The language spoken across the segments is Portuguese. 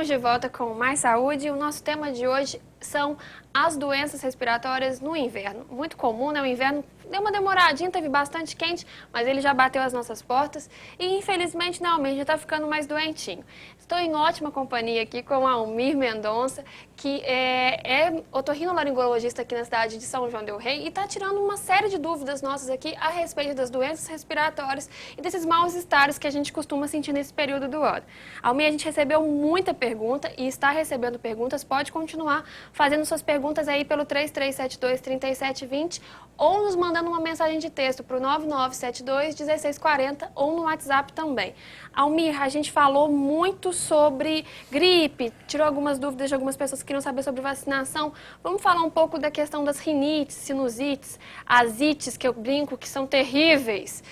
de volta com Mais Saúde e o nosso tema de hoje são as doenças respiratórias no inverno. Muito comum, né? O inverno deu uma demoradinha, teve bastante quente, mas ele já bateu as nossas portas e infelizmente não, já está ficando mais doentinho. Estou em ótima companhia aqui com a Almir Mendonça, que é otorrinolaringologista aqui na cidade de São João del Rei e está tirando uma série de dúvidas nossas aqui a respeito das doenças respiratórias e desses mal-estares que a gente costuma sentir nesse período do ano. Almir, a gente recebeu muita pergunta e está recebendo perguntas, pode continuar fazendo suas perguntas aí pelo 3372-3720 ou nos mandando uma mensagem de texto para o 9972-1640 ou no WhatsApp também. Almir, a gente falou muito sobre gripe, tirou algumas dúvidas de algumas pessoas que queriam saber sobre vacinação. Vamos falar um pouco da questão das rinites, sinusites, as ites, que eu brinco, que são terríveis.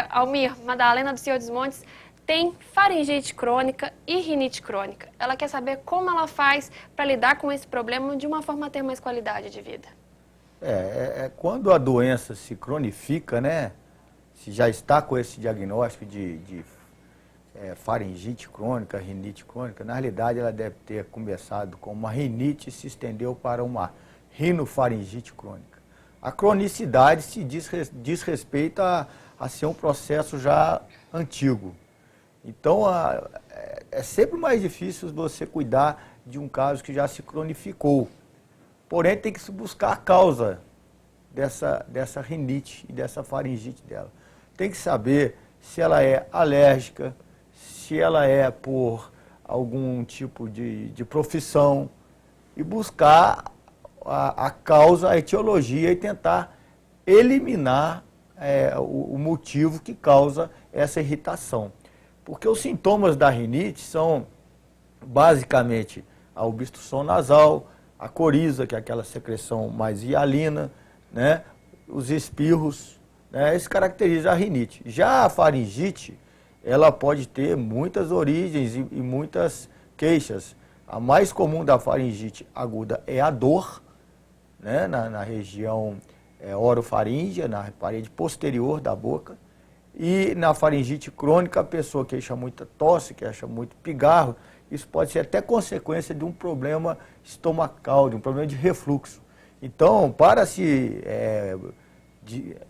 Almir, Madalena do Senhor dos Montes tem faringite crônica e rinite crônica. Ela quer saber como ela faz para lidar com esse problema de uma forma a ter mais qualidade de vida. Quando a doença se cronifica, né? Se já está com esse diagnóstico de faringite crônica, rinite crônica, na realidade ela deve ter começado com uma rinite e se estendeu para uma rinofaringite crônica. A cronicidade se diz respeito a ser um processo já antigo. Então, é sempre mais difícil você cuidar de um caso que já se cronificou. Porém, tem que se buscar a causa dessa rinite e dessa faringite dela. Tem que saber se ela é alérgica, se ela é por algum tipo de profissão e buscar a causa, a etiologia e tentar eliminar o motivo que causa essa irritação. Porque os sintomas da rinite são basicamente a obstrução nasal, a coriza, que é aquela secreção mais hialina, né? Os espirros, né? Isso caracteriza a rinite. Já a faringite, ela pode ter muitas origens e muitas queixas. A mais comum da faringite aguda é a dor, né? na região orofaríngea, na parede posterior da boca. E na faringite crônica, a pessoa queixa muita tosse, queixa muito pigarro. Isso pode ser até consequência de um problema estomacal, de um problema de refluxo. Então, para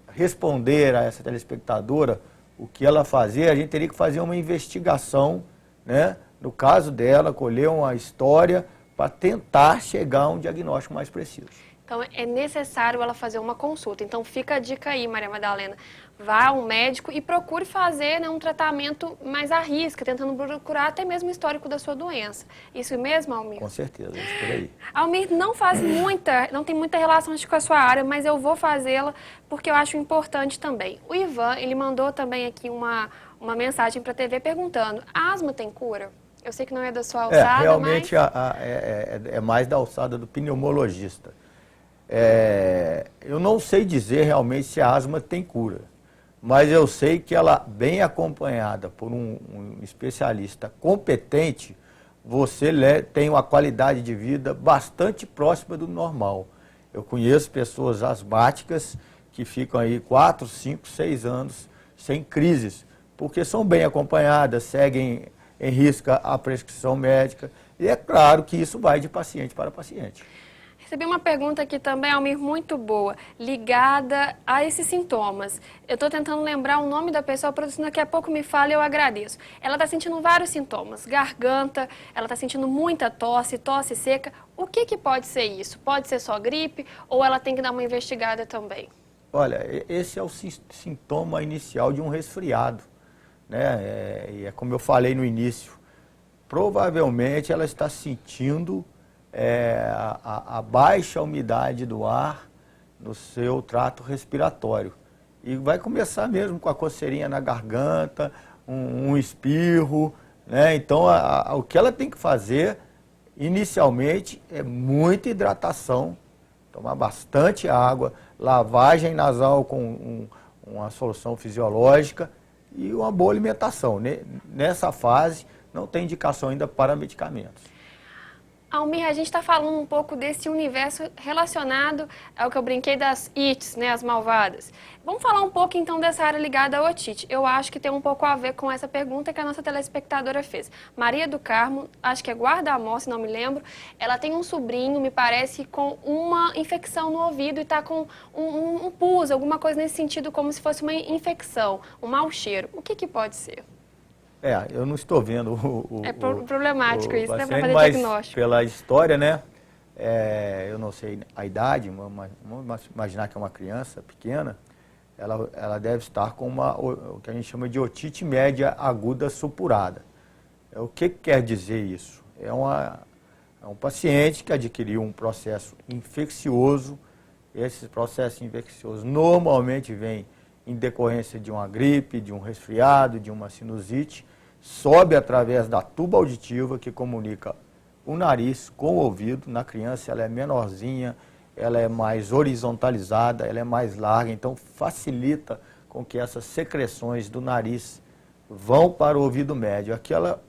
responder a essa telespectadora o que ela fazer, a gente teria que fazer uma investigação, né? No caso dela, colher uma história para tentar chegar a um diagnóstico mais preciso. Então, é necessário ela fazer uma consulta. Então, fica a dica aí, Maria Madalena. Vá ao médico e procure fazer, né, um tratamento mais à risca, tentando procurar até mesmo o histórico da sua doença. Isso mesmo, Almir? Com certeza, isso por aí. Almir, não tem muita relação acho, com a sua área, mas eu vou fazê-la porque eu acho importante também. O Ivan, ele mandou também aqui uma mensagem para a TV perguntando, a asma tem cura? Eu sei que não é da sua alçada, realmente mas... é mais da alçada do pneumologista. Eu não sei dizer realmente se a asma tem cura, mas eu sei que ela, bem acompanhada por um especialista competente, você tem uma qualidade de vida bastante próxima do normal. Eu conheço pessoas asmáticas que ficam aí 4, 5, 6 anos sem crises, porque são bem acompanhadas, seguem em risca a prescrição médica, e é claro que isso vai de paciente para paciente. Recebi uma pergunta aqui também, Almir, muito boa, ligada a esses sintomas. Eu estou tentando lembrar o nome da pessoa, para se daqui a pouco me fala e eu agradeço. Ela está sentindo vários sintomas, garganta, ela está sentindo muita tosse, tosse seca. O que pode ser isso? Pode ser só gripe ou ela tem que dar uma investigada também? Olha, esse é o sintoma inicial de um resfriado, né? E é como eu falei no início, provavelmente ela está sentindo a baixa umidade do ar no seu trato respiratório. E vai começar mesmo com a coceirinha na garganta, um espirro, né? Então, o que ela tem que fazer, inicialmente, é muita hidratação, tomar bastante água, lavagem nasal com uma solução fisiológica e uma boa alimentação. Nessa fase, não tem indicação ainda para medicamentos. Almir, a gente está falando um pouco desse universo relacionado ao que eu brinquei das ITs, né, as malvadas. Vamos falar um pouco então dessa área ligada à otite. Eu acho que tem um pouco a ver com essa pergunta que a nossa telespectadora fez. Maria do Carmo, acho que é guarda-amor, se não me lembro, ela tem um sobrinho, me parece, com uma infecção no ouvido e está com um pus, alguma coisa nesse sentido, como se fosse uma infecção, um mau cheiro. O que pode ser? Eu não estou vendo É problemático isso, né, para fazer mas diagnóstico. pela história, né? Eu não sei a idade, vamos imaginar que é uma criança pequena, ela deve estar com o que a gente chama de otite média aguda supurada. O que quer dizer isso? É um paciente que adquiriu um processo infeccioso. Esse processo infeccioso normalmente vem em decorrência de uma gripe, de um resfriado, de uma sinusite, sobe através da tuba auditiva que comunica o nariz com o ouvido. Na criança ela é menorzinha, ela é mais horizontalizada, ela é mais larga, então facilita com que essas secreções do nariz vão para o ouvido médio. Aquela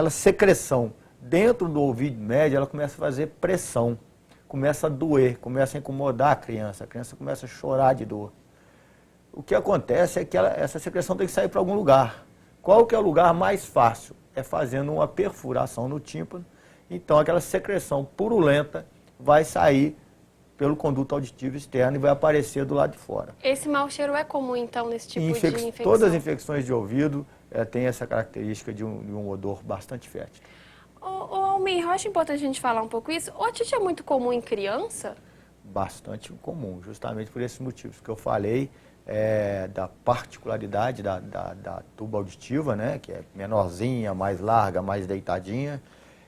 secreção dentro do ouvido médio, ela começa a fazer pressão, começa a doer, começa a incomodar a criança começa a chorar de dor. O que acontece é que essa secreção tem que sair para algum lugar. Qual que é o lugar mais fácil? É fazendo uma perfuração no tímpano. Então aquela secreção purulenta vai sair pelo conduto auditivo externo e vai aparecer do lado de fora. Esse mau cheiro é comum então nesse tipo de infecção? Todas as infecções de ouvido têm essa característica de um odor bastante fétido. Almir, eu acho importante a gente falar um pouco isso. Otite é muito comum em criança? Bastante comum, justamente por esses motivos que eu falei. Da particularidade da tuba auditiva, né, que é menorzinha, mais larga, mais deitadinha.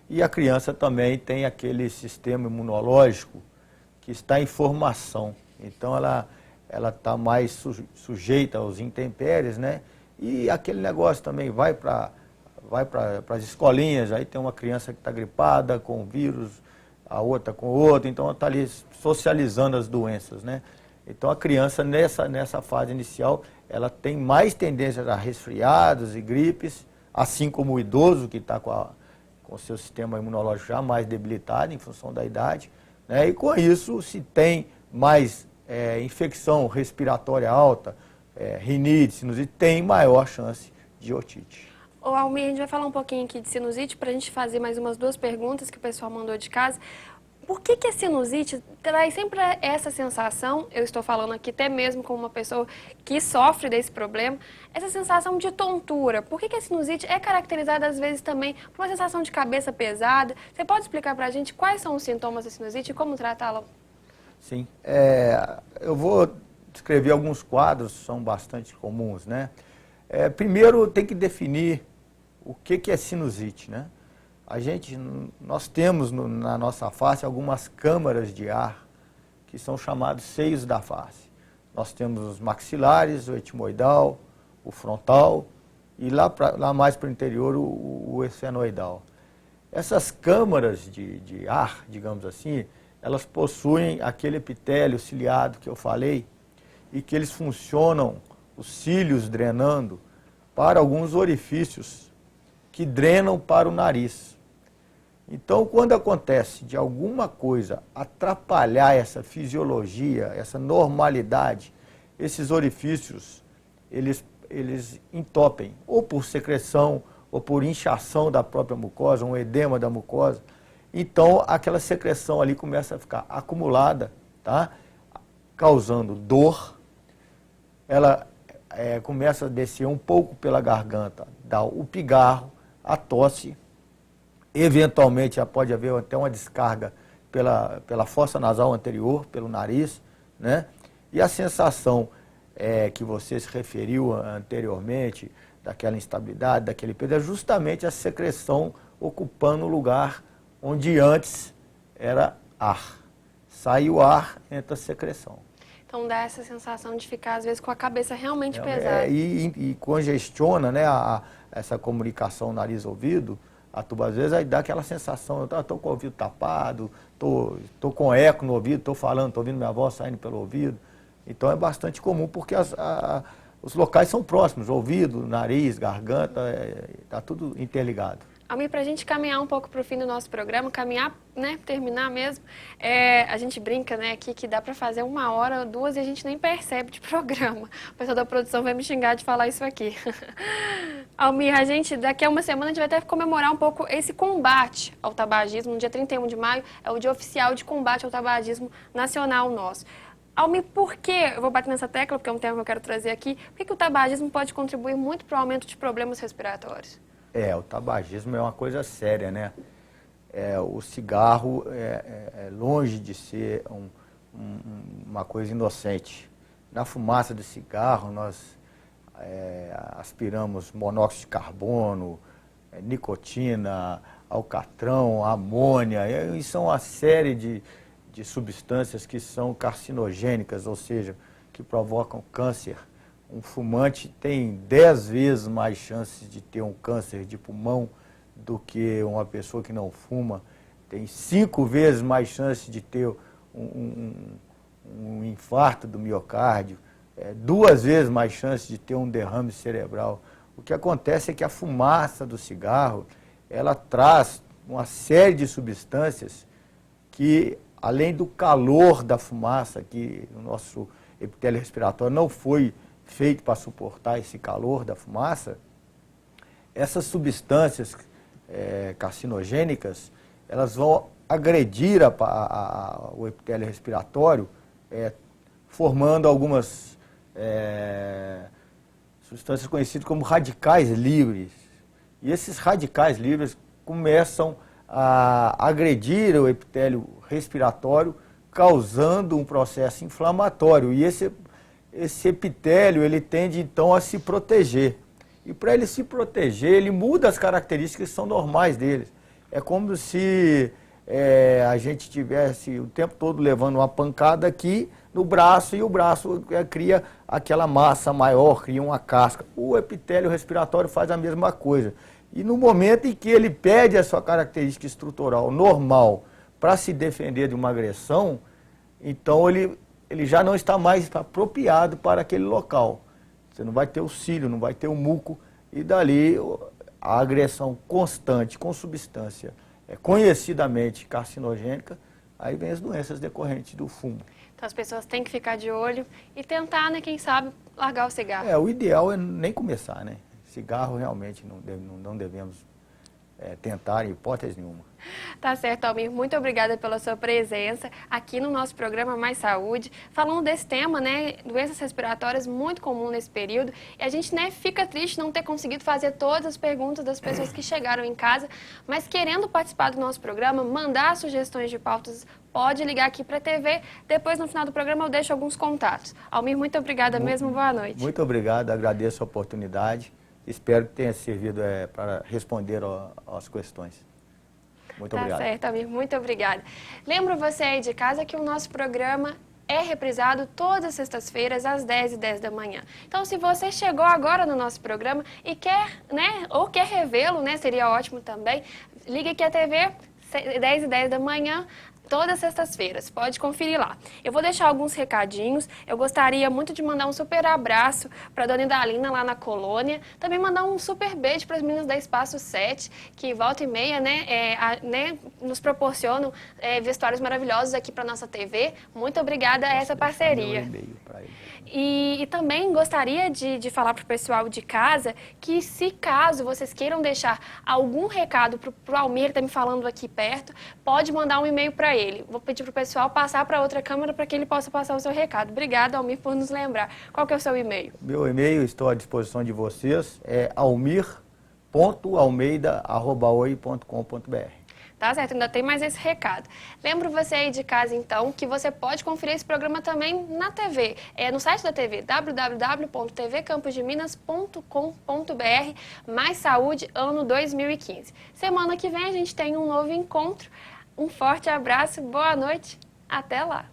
E a criança também tem aquele sistema imunológico que está em formação. Então ela está mais sujeita aos intempéries, né? E aquele negócio também vai para as escolinhas, aí tem uma criança que está gripada com o vírus, a outra com o outro, então ela está ali socializando as doenças, né? Então a criança nessa fase inicial, ela tem mais tendência a resfriados e gripes, assim como o idoso que está com o seu sistema imunológico já mais debilitado em função da idade, né? E com isso, se tem mais infecção respiratória alta, rinite, sinusite, tem maior chance de otite. Ô Almir, a gente vai falar um pouquinho aqui de sinusite para a gente fazer mais umas 2 perguntas que o pessoal mandou de casa. Por que a sinusite traz sempre essa sensação, eu estou falando aqui até mesmo com uma pessoa que sofre desse problema, essa sensação de tontura? Por que a sinusite é caracterizada às vezes também por uma sensação de cabeça pesada? Você pode explicar para a gente quais são os sintomas da sinusite e como tratá-la? Sim, eu vou descrever alguns quadros, são bastante comuns, né? Primeiro tem que definir o que é sinusite, né? Nós temos na nossa face algumas câmaras de ar que são chamados seios da face. Nós temos os maxilares, o etimoidal, o frontal e lá mais para o interior o esfenoidal. Essas câmaras de ar, digamos assim, elas possuem aquele epitélio ciliado que eu falei e que eles funcionam, os cílios drenando para alguns orifícios que drenam para o nariz. Então, quando acontece de alguma coisa atrapalhar essa fisiologia, essa normalidade, esses orifícios, eles entopem, ou por secreção, ou por inchação da própria mucosa, um edema da mucosa. Então, aquela secreção ali começa a ficar acumulada, tá? Causando dor. Ela começa a descer um pouco pela garganta, dá o pigarro, a tosse. Eventualmente já pode haver até uma descarga pela fossa nasal anterior, pelo nariz, né? E a sensação que você se referiu anteriormente, daquela instabilidade, daquele peso, é justamente a secreção ocupando o lugar onde antes era ar. Sai o ar, entra a secreção. Então dá essa sensação de ficar, às vezes, com a cabeça realmente pesada. E congestiona, né, essa comunicação nariz-ouvido. A tuba, às vezes, aí dá aquela sensação, eu estou com o ouvido tapado, estou com eco no ouvido, estou falando, estou ouvindo minha voz saindo pelo ouvido. Então é bastante comum, porque os locais são próximos, ouvido, nariz, garganta, está tudo interligado. Almir, para a gente caminhar um pouco para o fim do nosso programa, caminhar, né, terminar mesmo, a gente brinca, né, aqui que dá para fazer 1 hora, 2 e a gente nem percebe de programa. O pessoal da produção vai me xingar de falar isso aqui. Almir, a gente, daqui a uma semana, a gente vai até comemorar um pouco esse combate ao tabagismo. No dia 31 de maio é o dia oficial de combate ao tabagismo nacional nosso. Almir, por que, eu vou bater nessa tecla porque é um tema que eu quero trazer aqui, por que o tabagismo pode contribuir muito para o aumento de problemas respiratórios? O tabagismo é uma coisa séria, né? O cigarro é longe de ser uma coisa inocente. Na fumaça do cigarro, nós aspiramos monóxido de carbono, nicotina, alcatrão, amônia, e são uma série de substâncias que são carcinogênicas, ou seja, que provocam câncer. Um fumante tem 10 vezes mais chances de ter um câncer de pulmão do que uma pessoa que não fuma. Tem 5 vezes mais chances de ter um infarto do miocárdio, 2 vezes mais chances de ter um derrame cerebral. O que acontece é que a fumaça do cigarro, ela traz uma série de substâncias que, além do calor da fumaça, que o nosso epitélio respiratório não foi feito para suportar esse calor da fumaça, essas substâncias carcinogênicas, elas vão agredir o epitélio respiratório, formando algumas substâncias conhecidas como radicais livres. E esses radicais livres começam a agredir o epitélio respiratório, causando um processo inflamatório. E esse epitélio, ele tende então a se proteger. E para ele se proteger, ele muda as características que são normais deles. É como se a gente tivesse o tempo todo levando uma pancada aqui no braço, e o braço cria aquela massa maior, cria uma casca. O epitélio respiratório faz a mesma coisa. E no momento em que ele perde a sua característica estrutural normal para se defender de uma agressão, então ele já não está mais apropriado para aquele local. Você não vai ter o cílio, não vai ter o muco, e dali a agressão constante com substância conhecidamente carcinogênica, aí vem as doenças decorrentes do fumo. Então as pessoas têm que ficar de olho e tentar, né, quem sabe, largar o cigarro. O ideal é nem começar, né? Cigarro realmente não devemos tentar em hipótese nenhuma. Tá certo, Almir. Muito obrigada pela sua presença aqui no nosso programa Mais Saúde, falando desse tema, né, doenças respiratórias muito comum nesse período. E a gente, né, fica triste não ter conseguido fazer todas as perguntas das pessoas que chegaram em casa, mas querendo participar do nosso programa, mandar sugestões de pautas, pode ligar aqui para a TV. Depois, no final do programa, eu deixo alguns contatos. Almir, muito obrigada mesmo. Boa noite. Muito obrigado, agradeço a oportunidade. Espero que tenha servido para responder às questões. Muito obrigado. Tá certo, Almir. Muito obrigada. Lembro você aí de casa que o nosso programa é reprisado todas as sextas-feiras, às 10h10 da manhã. Então, se você chegou agora no nosso programa e quer, né, ou quer revê-lo, né, seria ótimo também, ligue aqui à TV, 10h10 da manhã, todas as sextas-feiras, pode conferir lá. Eu vou deixar alguns recadinhos, eu gostaria muito de mandar um super abraço para a dona Idalina lá na colônia, também mandar um super beijo para as meninas da Espaço 7, que volta e meia, né, nos proporcionam vestuários maravilhosos aqui para nossa TV. Muito obrigada a essa parceria. E também gostaria de falar para o pessoal de casa que, se caso vocês queiram deixar algum recado para o Almir, que está me falando aqui perto, pode mandar um e-mail para ele. Vou pedir para o pessoal passar para outra câmera para que ele possa passar o seu recado. Obrigada, Almir, por nos lembrar. Qual que é o seu e-mail? Meu e-mail, estou à disposição de vocês, é almir.almeida@oi.com.br. Tá certo, ainda tem mais esse recado. Lembro você aí de casa, então, que você pode conferir esse programa também na TV. No site da TV, www.tvcampusdeminas.com.br, Mais Saúde, ano 2015. Semana que vem a gente tem um novo encontro. Um forte abraço, boa noite, até lá!